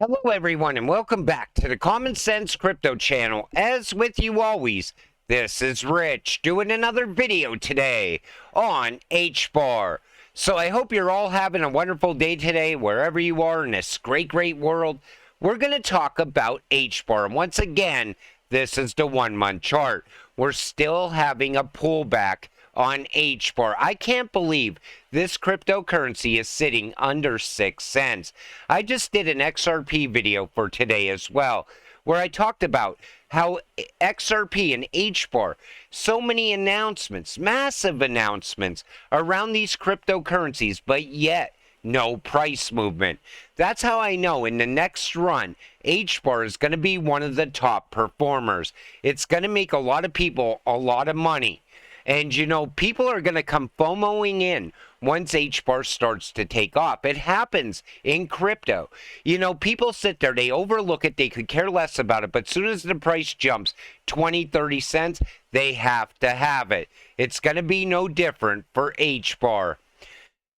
Hello everyone and welcome back to the Common Sense Crypto channel. As with you always, this is Rich doing another video today on Hbar. So I hope you're all having a wonderful day today wherever you are in this great world. We're going to talk about Hbar, and once again, this is the 1 month chart. We're still having a pullback on Hbar. I can't believe this cryptocurrency is sitting under 6 cents. I just did an XRP video for today as well, where I talked about how XRP and Hbar, so many announcements, massive announcements around these cryptocurrencies, but yet no price movement. That's how I know in the next run, Hbar is going to be one of the top performers. It's going to make a lot of people a lot of money. And, you know, people are going to come FOMOing in once Hbar starts to take off. It happens in crypto. You know, people sit there, they overlook it, they could care less about it. But as soon as the price jumps 20, 30 cents, they have to have it. It's going to be no different for Hbar.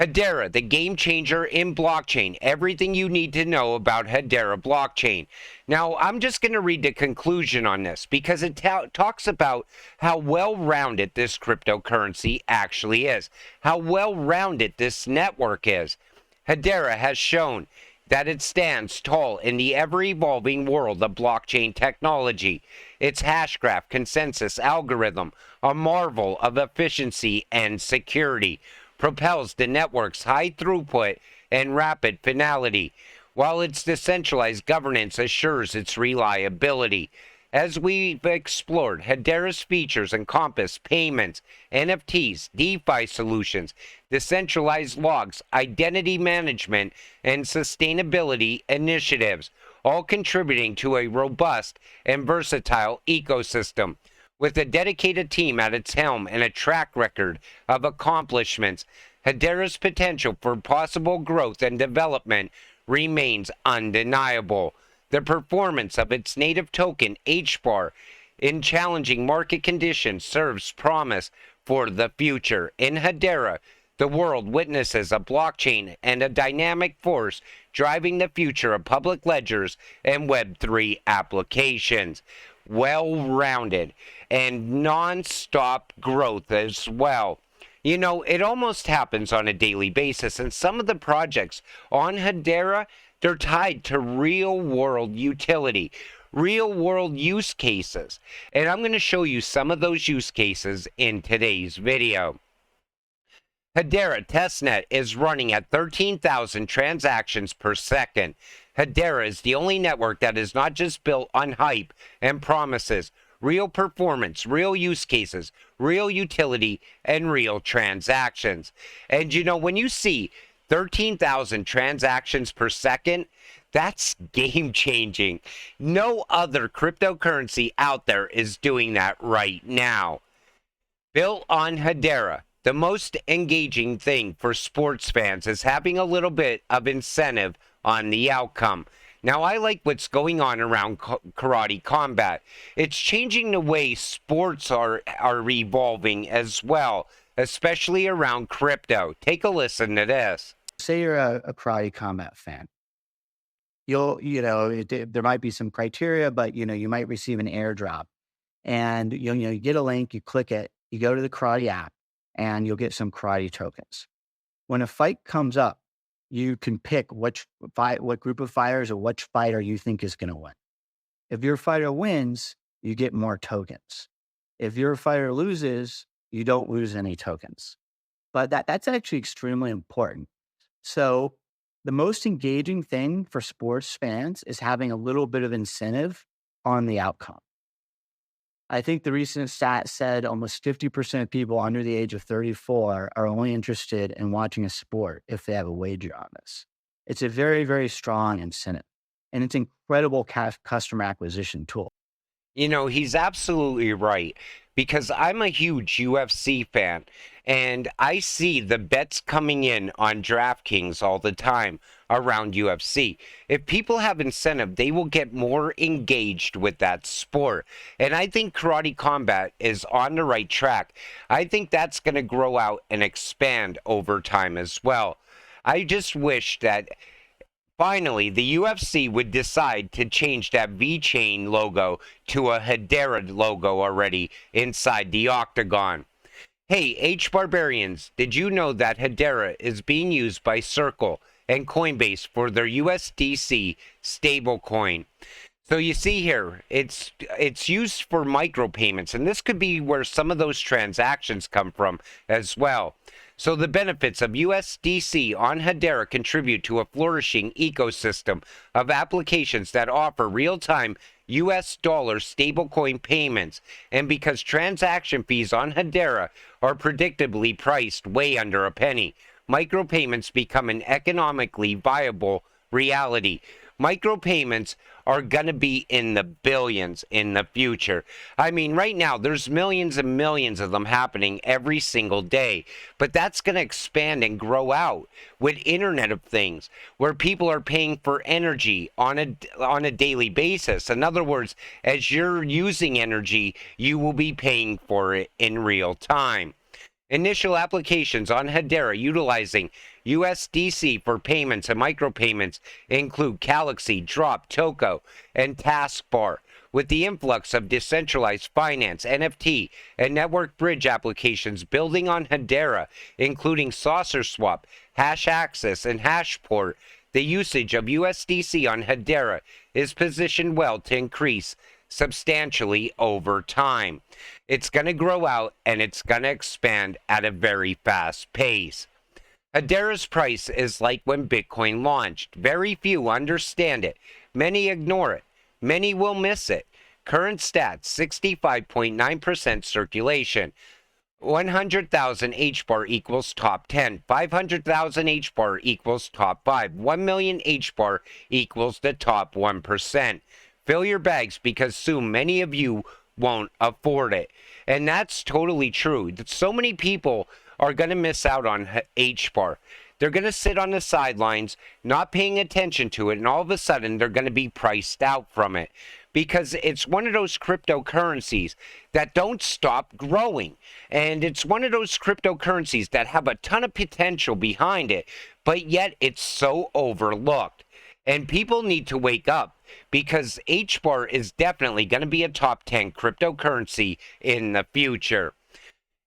Hedera, the game changer in blockchain. Everything you need to know about Hedera blockchain. Now, I'm just going to read the conclusion on this because it talks about how well-rounded this cryptocurrency actually is, how well-rounded this network is. Hedera has shown that it stands tall in the ever-evolving world of blockchain technology. Its Hashgraph consensus algorithm, a marvel of efficiency and security, propels the network's high throughput and rapid finality, while its decentralized governance assures its reliability. As we've explored, Hedera's features encompass payments, NFTs, DeFi solutions, decentralized logs, identity management, and sustainability initiatives, all contributing to a robust and versatile ecosystem. With a dedicated team at its helm and a track record of accomplishments, Hedera's potential for possible growth and development remains undeniable. The performance of its native token, Hbar, in challenging market conditions serves promise for the future. In Hedera, the world witnesses a blockchain and a dynamic force driving the future of public ledgers and Web3 applications. Well-rounded and non-stop growth as well. You know, it almost happens on a daily basis, and some of the projects on Hedera, they're tied to real-world utility, real-world use cases. And I'm going to show you some of those use cases in today's video. Hedera testnet is running at 13,000 transactions per second. Hedera is the only network that is not just built on hype and promises, real performance, real use cases, real utility, and real transactions. And you know, when you see 13,000 transactions per second, that's game changing. No other cryptocurrency out there is doing that right now. Built on Hedera, the most engaging thing for sports fans is having a little bit of incentive on the outcome. Now, I like what's going on around karate combat. It's changing the way sports are evolving as well, especially around crypto. Take a listen to this. Say you're a karate combat fan. There might be some criteria, but, you might receive an airdrop. And, you get a link, you click it, you go to the karate app, and you'll get some karate tokens. When a fight comes up, you can pick what group of fighters or which fighter you think is going to win. If your fighter wins, you get more tokens. If your fighter loses, you don't lose any tokens. But that's actually extremely important. So the most engaging thing for sports fans is having a little bit of incentive on the outcome. I think the recent stat said almost 50% of people under the age of 34 are only interested in watching a sport if they have a wager on this. It's a very, very strong incentive, and it's an incredible customer acquisition tool. You know, he's absolutely right, because I'm a huge UFC fan, and I see the bets coming in on DraftKings all the time around UFC. If people have incentive, they will get more engaged with that sport. And I think Karate Combat is on the right track. I think that's going to grow out and expand over time as well. I just wish that Finally, the UFC would decide to change that V-Chain logo to a Hedera logo already inside the octagon. Hey, H Barbarians, did you know that Hedera is being used by Circle and Coinbase for their USDC stablecoin? So you see here, it's used for micropayments, and this could be where some of those transactions come from as well. So the benefits of USDC on Hedera contribute to a flourishing ecosystem of applications that offer real-time US dollar stablecoin payments. And because transaction fees on Hedera are predictably priced way under a penny, micropayments become an economically viable reality. Micropayments are going to be in the billions in the future. I mean, right now, there's millions and millions of them happening every single day. But that's going to expand and grow out with Internet of Things, where people are paying for energy on a daily basis. In other words, as you're using energy, you will be paying for it in real time. Initial applications on Hedera utilizing USDC for payments and micropayments include Galaxy, Drop, Toko, and Taskbar. With the influx of decentralized finance, NFT, and network bridge applications building on Hedera, including Saucer Swap, Hash Access, and Hashport, the usage of USDC on Hedera is positioned well to increase substantially over time. It's going to grow out and it's going to expand at a very fast pace. Hedera's price is like when Bitcoin launched. Very few understand it. Many ignore it. Many will miss it. Current stats, 65.9% circulation. 100,000 H-bar equals top 10. 500,000 H-bar equals top 5. 1 million H-bar equals the top 1%. Fill your bags because soon many of you won't afford it. And that's totally true. So many people are going to miss out on H-bar. They're going to sit on the sidelines, not paying attention to it, and all of a sudden they're going to be priced out from it. Because it's one of those cryptocurrencies that don't stop growing. And it's one of those cryptocurrencies that have a ton of potential behind it, but yet it's so overlooked. And people need to wake up because H-bar is definitely going to be a top 10 cryptocurrency in the future.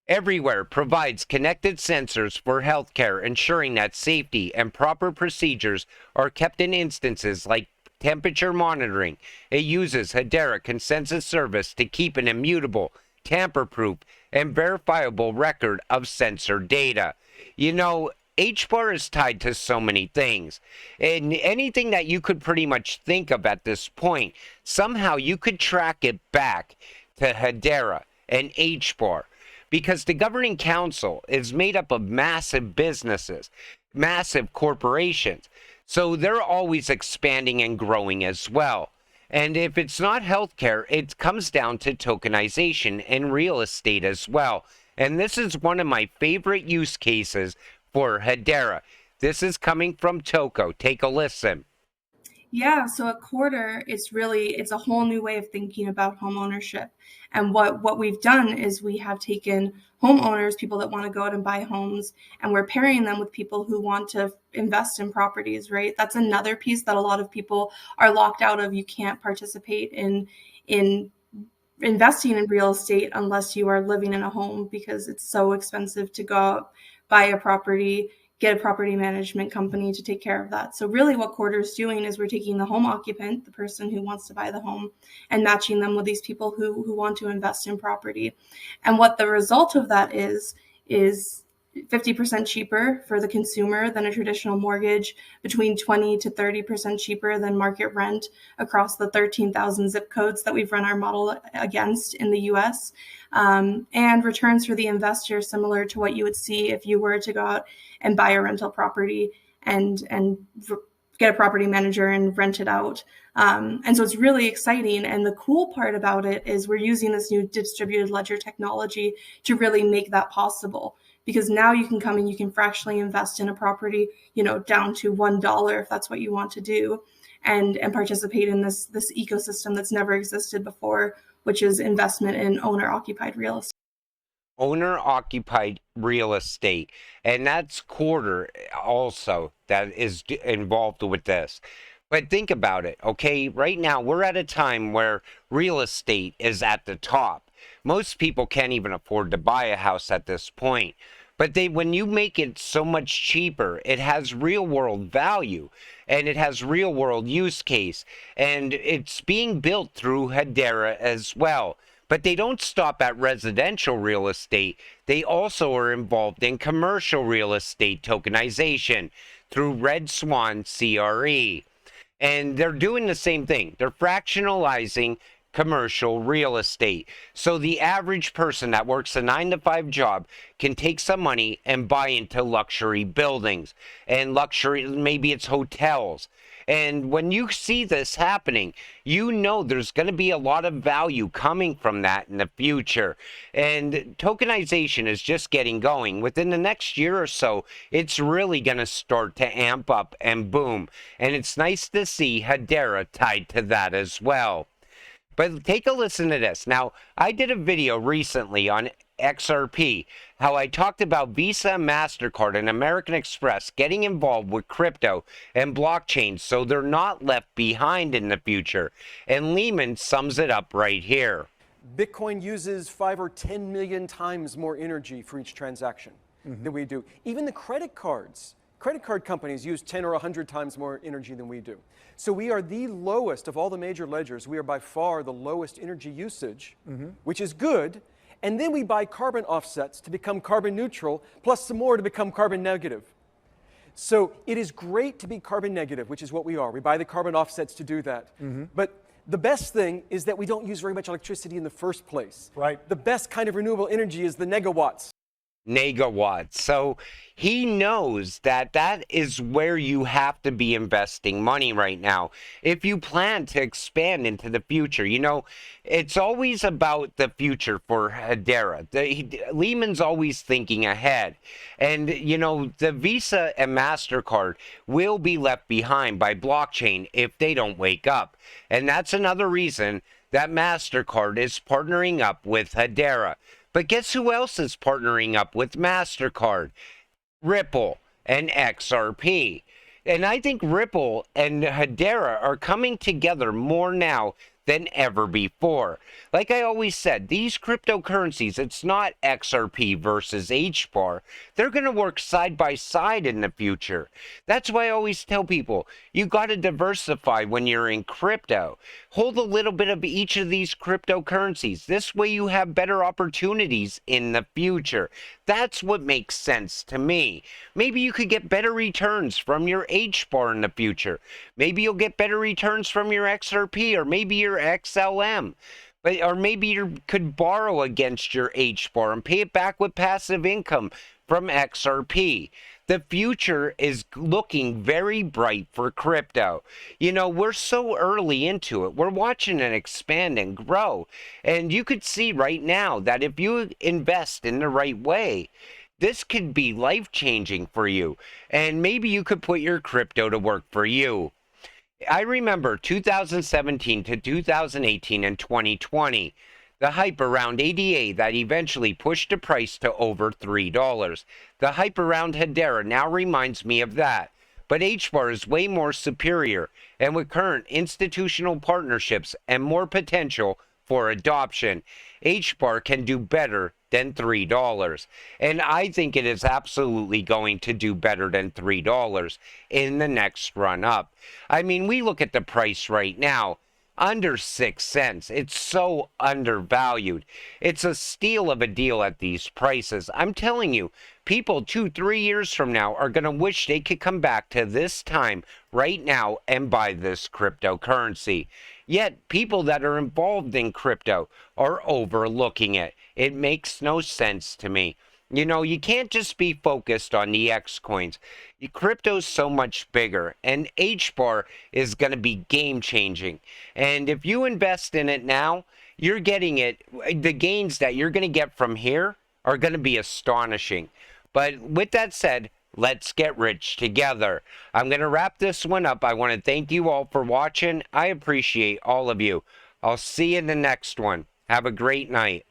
Everywhere provides connected sensors for healthcare, ensuring that safety and proper procedures are kept in instances like temperature monitoring. It uses Hedera Consensus Service to keep an immutable, tamper-proof, and verifiable record of sensor data. You know, H-bar is tied to so many things, and anything that you could pretty much think of at this point, somehow you could track it back to Hedera and H-bar, because the governing council is made up of massive businesses, massive corporations, so they're always expanding and growing as well. And if it's not healthcare, it comes down to tokenization and real estate as well. And this is one of my favorite use cases for Hedera. This is coming from Toko. Take a listen. Yeah, so a quarter is really, it's a whole new way of thinking about home ownership. And what we've done is we have taken homeowners, people that want to go out and buy homes, and we're pairing them with people who want to invest in properties, right? That's another piece that a lot of people are locked out of. You can't participate in investing in real estate unless you are living in a home because it's so expensive to go out, buy a property, get a property management company to take care of that. So really what Quarter is doing is we're taking the home occupant, the person who wants to buy the home, and matching them with these people who want to invest in property. And what the result of that is 50% cheaper for the consumer than a traditional mortgage, between 20 to 30% cheaper than market rent across the 13,000 zip codes that we've run our model against in the US. And returns for the investor similar to what you would see if you were to go out and buy a rental property and get a property manager and rent it out. And so it's really exciting. And the cool part about it is we're using this new distributed ledger technology to really make that possible. Because now you can come and you can fractionally invest in a property, down to $1 if that's what you want to do, and participate in this ecosystem that's never existed before, which is investment in owner-occupied real estate. owner-occupied real estate, and that's quarter also that is involved with this. But think about it, okay? Right now, we're at a time where real estate is at the top. Most people can't even afford to buy a house at this point. But when you make it so much cheaper, it has real world value and it has real world use case. And it's being built through Hedera as well. But they don't stop at residential real estate. They also are involved in commercial real estate tokenization through Red Swan CRE. And they're doing the same thing. They're fractionalizing commercial real estate. So the average person that works a 9-to-5 job can take some money and buy into luxury buildings and luxury, maybe it's hotels. And when you see this happening, you know there's going to be a lot of value coming from that in the future. And tokenization is just getting going. Within the next year or so, it's really going to start to amp up and boom. And it's nice to see Hedera tied to that as well. But take a listen to this. Now, I did a video recently on XRP, how I talked about Visa, MasterCard, and American Express getting involved with crypto and blockchain so they're not left behind in the future. And Lehman sums it up right here. Bitcoin uses 5 or 10 million times more energy for each transaction than we do. Even the credit card companies use 10 or 100 times more energy than we do. So we are the lowest of all the major ledgers. We are by far the lowest energy usage, which is good. And then we buy carbon offsets to become carbon neutral, plus some more to become carbon negative. So it is great to be carbon negative, which is what we are. We buy the carbon offsets to do that. But the best thing is that we don't use very much electricity in the first place. Right. The best kind of renewable energy is the negawatts. So he knows that that is where you have to be investing money right now if you plan to expand into the future. You know, it's always about the future for Hedera. Lehman's always thinking ahead. And, you know, the Visa and MasterCard will be left behind by blockchain if they don't wake up. And that's another reason that MasterCard is partnering up with Hedera. But guess who else is partnering up with MasterCard? Ripple and XRP. And I think Ripple and Hedera are coming together more now than ever before. Like I always said, these cryptocurrencies, it's not XRP versus HBAR. They're going to work side by side in the future. That's why I always tell people, you got to diversify when you're in crypto. Hold a little bit of each of these cryptocurrencies. This way you have better opportunities in the future. That's what makes sense to me. Maybe you could get better returns from your HBAR in the future. Maybe you'll get better returns from your XRP or maybe your XLM. Or maybe you could borrow against your HBAR and pay it back with passive income from XRP. The future is looking very bright for crypto. You know, we're so early into it. We're watching it expand and grow. And you could see right now that if you invest in the right way, this could be life-changing for you. And maybe you could put your crypto to work for you. I remember 2017 to 2018 and 2020. The hype around ADA that eventually pushed the price to over $3. The hype around Hedera now reminds me of that. But HBAR is way more superior, and with current institutional partnerships and more potential for adoption, HBAR can do better than $3. And I think it is absolutely going to do better than $3 in the next run up. I mean, we look at the price right now. Under 6 cents. It's so undervalued. It's a steal of a deal at these prices. I'm telling you, people 2-3 years from now are going to wish they could come back to this time right now and buy this cryptocurrency. Yet, people that are involved in crypto are overlooking it. It makes no sense to me. You know, you can't just be focused on the X coins. Crypto's so much bigger, and HBAR is going to be game-changing. And if you invest in it now, you're getting it. The gains that you're going to get from here are going to be astonishing. But with that said, let's get rich together. I'm going to wrap this one up. I want to thank you all for watching. I appreciate all of you. I'll see you in the next one. Have a great night.